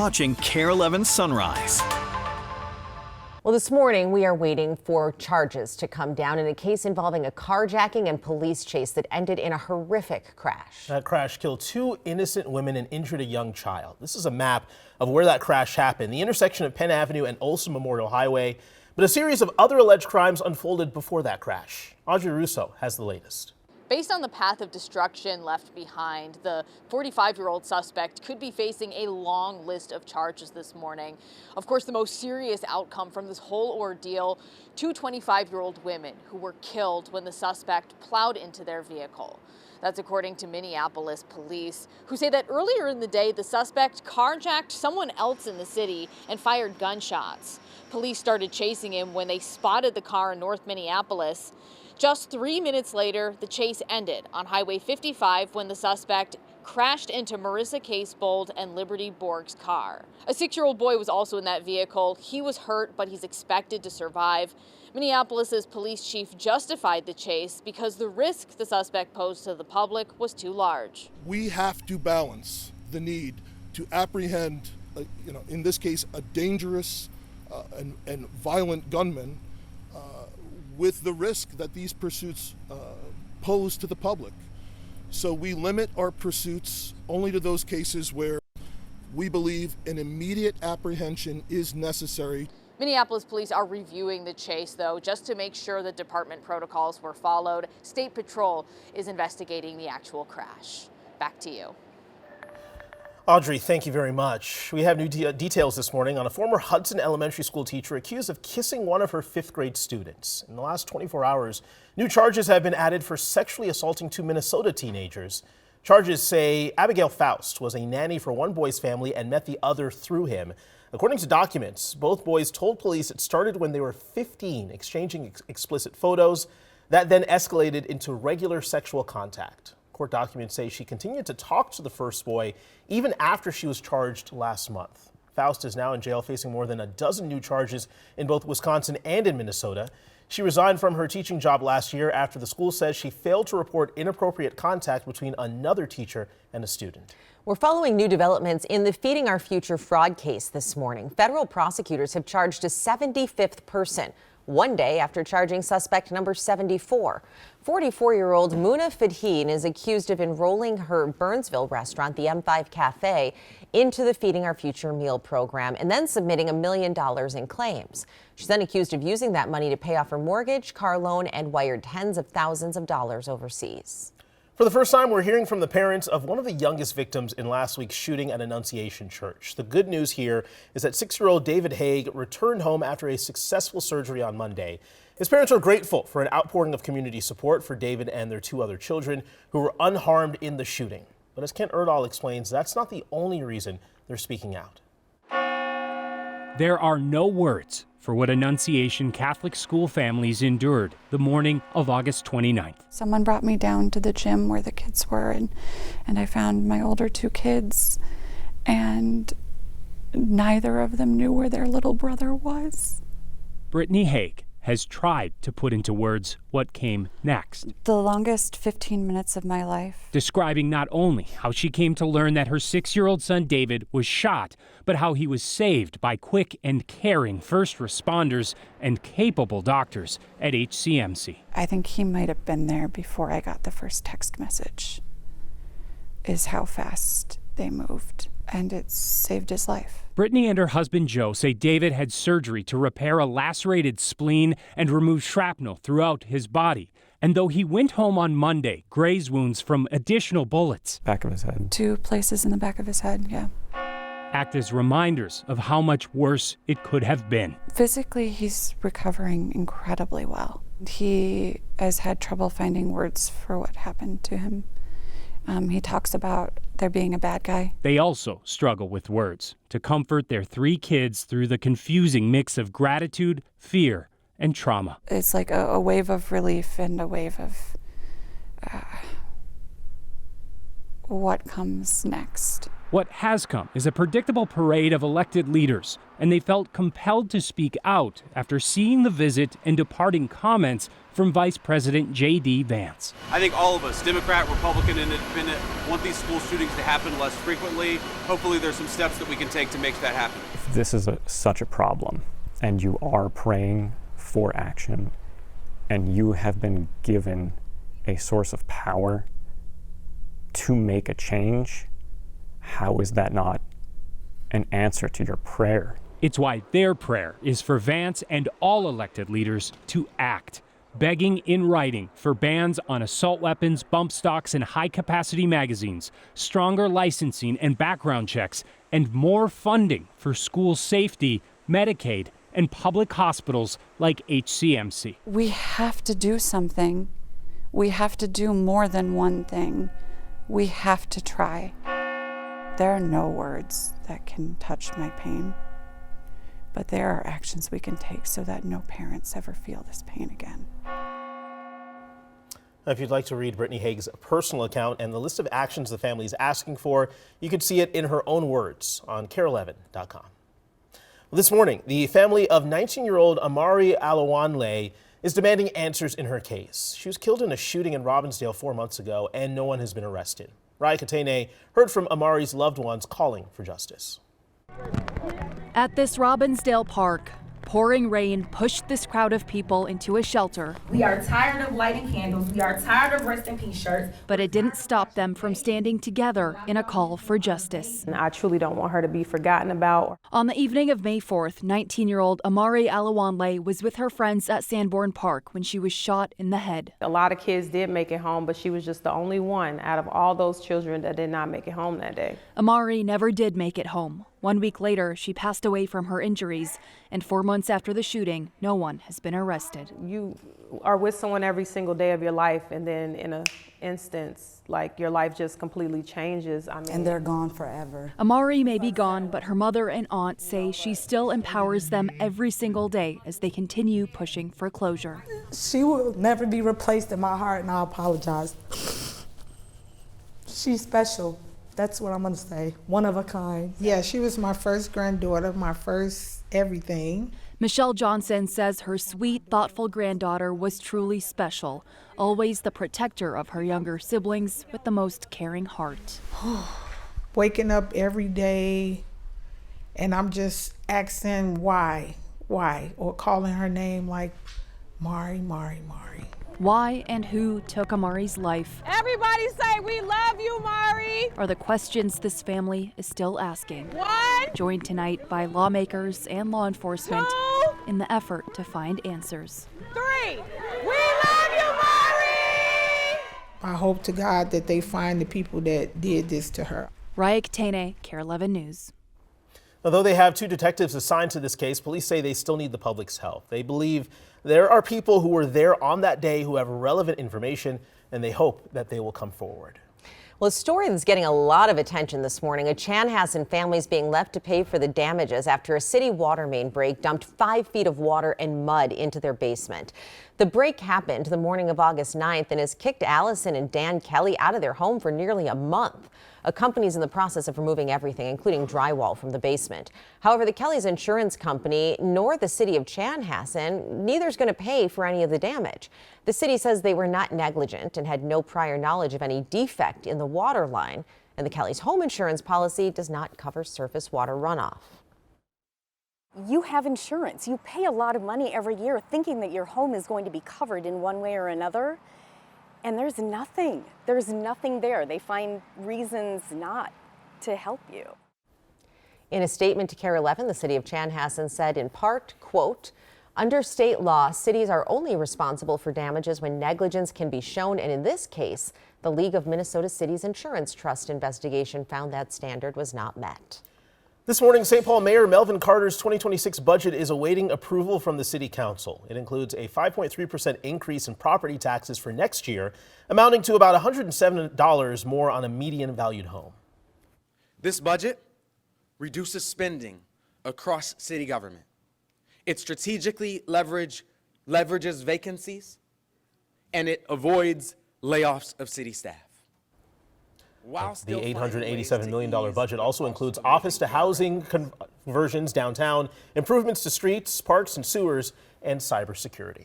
watching KARE 11 Sunrise. Well, this morning we are waiting for charges to come down in a case involving a carjacking and police chase that ended in a horrific crash. That crash killed 2 innocent women and injured a young child. This is a map of where that crash happened, the intersection of Penn Avenue and Olson Memorial Highway. But a series of other alleged crimes unfolded before that crash. Audrey Russo has the latest. Based on the path of destruction left behind, the 45-year-old suspect could be facing a long list of charges this morning. Of course, the most serious outcome from this whole ordeal, 2 25-year-old women who were killed when the suspect plowed into their vehicle. That's according to Minneapolis police, who say that earlier in the day, the suspect carjacked someone else in the city and fired gunshots. Police started chasing him when they spotted the car in North Minneapolis. Just 3 minutes later, the chase ended on Highway 55 when the suspect crashed into Marissa Casebold and Liberty Borg's car. A 6-year-old boy was also in that vehicle. He was hurt, but he's expected to survive. Minneapolis's police chief justified the chase because the risk the suspect posed to the public was too large. We have to balance the need to apprehend, in this case, a dangerous and violent gunman with the risk that these pursuits pose to the public. So we limit our pursuits only to those cases where we believe an immediate apprehension is necessary. Minneapolis police are reviewing the chase, though, just to make sure the department protocols were followed. State Patrol is investigating the actual crash. Back to you. Audrey, thank you very much. We have new details this morning on a former Hudson Elementary School teacher accused of kissing one of her 5th grade students. In the last 24 hours, new charges have been added for sexually assaulting 2 Minnesota teenagers. Charges say Abigail Faust was a nanny for one boy's family and met the other through him. According to documents, both boys told police it started when they were 15, exchanging explicit photos. That then escalated into regular sexual contact. Court documents say she continued to talk to the first boy even after she was charged last month. Faust is now in jail facing more than a dozen new charges in both Wisconsin and in Minnesota. She resigned from her teaching job last year after the school says she failed to report inappropriate contact between another teacher and a student. We're following new developments in the Feeding Our Future fraud case this morning. Federal prosecutors have charged a 75th person, one day after charging suspect number 74. 44-year-old Muna Fadheen is accused of enrolling her Burnsville restaurant, the M5 Cafe, into the Feeding Our Future meal program and then submitting $1 million in claims. She's then accused of using that money to pay off her mortgage, car loan, and wired tens of thousands of dollars overseas. For the first time, we're hearing from the parents of one of the youngest victims in last week's shooting at Annunciation Church. The good news here is that 6-year-old David Haig returned home after a successful surgery on Monday. His parents are grateful for an outpouring of community support for David and their 2 other children who were unharmed in the shooting. But as Kent Erdahl explains, that's not the only reason they're speaking out. There are no words for what Annunciation Catholic school families endured the morning of August 29th. Someone brought me down to the gym where the kids were, and I found my older 2 kids, and neither of them knew where their little brother was. Brittany Haig has tried to put into words what came next. The longest 15 minutes of my life. Describing not only how she came to learn that her 6-year-old son David was shot, but how he was saved by quick and caring first responders and capable doctors at HCMC. I think he might have been there before I got the first text message, is how fast they moved, and it saved his life. Brittany and her husband Joe say David had surgery to repair a lacerated spleen and remove shrapnel throughout his body. And though he went home on Monday, graze wounds from additional bullets. Back of his head. 2 places in the back of his head, yeah. Act as reminders of how much worse it could have been. Physically, he's recovering incredibly well. He has had trouble finding words for what happened to him. He talks about there being a bad guy. They also struggle with words to comfort their 3 kids through the confusing mix of gratitude, fear, and trauma. It's like a wave of relief and a wave of what comes next. What has come is a predictable parade of elected leaders, and they felt compelled to speak out after seeing the visit and departing comments from Vice President J.D. Vance. I think all of us, Democrat, Republican, and Independent, want these school shootings to happen less frequently. Hopefully there's some steps that we can take to make that happen. If this is such a problem, and you are praying for action, and you have been given a source of power to make a change, how is that not an answer to your prayer? It's why their prayer is for Vance and all elected leaders to act, begging in writing for bans on assault weapons, bump stocks, and high-capacity magazines, stronger licensing and background checks, and more funding for school safety, Medicaid, and public hospitals like HCMC. We have to do something. We have to do more than one thing. We have to try. There are no words that can touch my pain, but there are actions we can take so that no parents ever feel this pain again. If you'd like to read Brittany Haig's personal account and the list of actions the family is asking for, you can see it in her own words on KARE11.com. This morning, the family of 19-year-old Amari Alawanle is demanding answers in her case. She was killed in a shooting in Robbinsdale 4 months ago, and no one has been arrested. Raya Katene heard from Amari's loved ones calling for justice. At this Robbinsdale park, pouring rain pushed this crowd of people into a shelter. We are tired of lighting candles. We are tired of rest in peace shirts. But it didn't stop them from standing together in a call for justice. And I truly don't want her to be forgotten about. On the evening of May 4th, 19-year-old Amari Alawanle was with her friends at Sanborn Park when she was shot in the head. A lot of kids did make it home, but she was just the only one out of all those children that did not make it home that day. Amari never did make it home. 1 week later, she passed away from her injuries, and 4 months after the shooting, no one has been arrested. You are with someone every single day of your life, and then in an instance, like your life just completely changes. And they're gone forever. Amari may be gone, but her mother and aunt say she still empowers them every single day as they continue pushing for closure. She will never be replaced in my heart, and I apologize. She's special. That's what I'm gonna say. One of a kind. Yeah, she was my first granddaughter, my first everything. Michelle Johnson says her sweet, thoughtful granddaughter was truly special, always the protector of her younger siblings with the most caring heart. Waking up every day and I'm just asking why, or calling her name like Mari, Mari, Mari. Why and who took Amari's life? Everybody say, "We love you, Mari." Are the questions this family is still asking. 1, Joined tonight by lawmakers and law enforcement 2, in the effort to find answers. 3. We love you, Mari. I hope to God that they find the people that did this to her. Raya Katene, KARE11 News. Although they have 2 detectives assigned to this case, police say they still need the public's help. They believe there are people who were there on that day who have relevant information, and they hope that they will come forward. Well, a story that's getting a lot of attention this morning. A Chanhassen family is being left to pay for the damages after a city water main break dumped 5 feet of water and mud into their basement. The break happened the morning of August 9th and has kicked Allison and Dan Kelly out of their home for nearly a month. A company is in the process of removing everything, including drywall, from the basement. However, the Kellys' insurance company nor the city of Chanhassen, neither is going to pay for any of the damage. The city says they were not negligent and had no prior knowledge of any defect in the water line. And the Kellys' home insurance policy does not cover surface water runoff. You have insurance. You pay a lot of money every year thinking that your home is going to be covered in one way or another. And there's nothing. There's nothing there. They find reasons not to help you. In a statement to KARE11, the city of Chanhassen said in part, quote, "Under state law, cities are only responsible for damages when negligence can be shown. And in this case, the League of Minnesota Cities Insurance Trust investigation found that standard was not met." This morning, St. Paul Mayor Melvin Carter's 2026 budget is awaiting approval from the City Council. It includes a 5.3% increase in property taxes for next year, amounting to about $107 more on a median valued home. This budget reduces spending across city government. It strategically leverages vacancies, and it avoids layoffs of city staff. while The still finding ways $887 to million ease budget the also cost includes of living. office to housing conversions downtown, improvements to streets, parks, and sewers, and cybersecurity.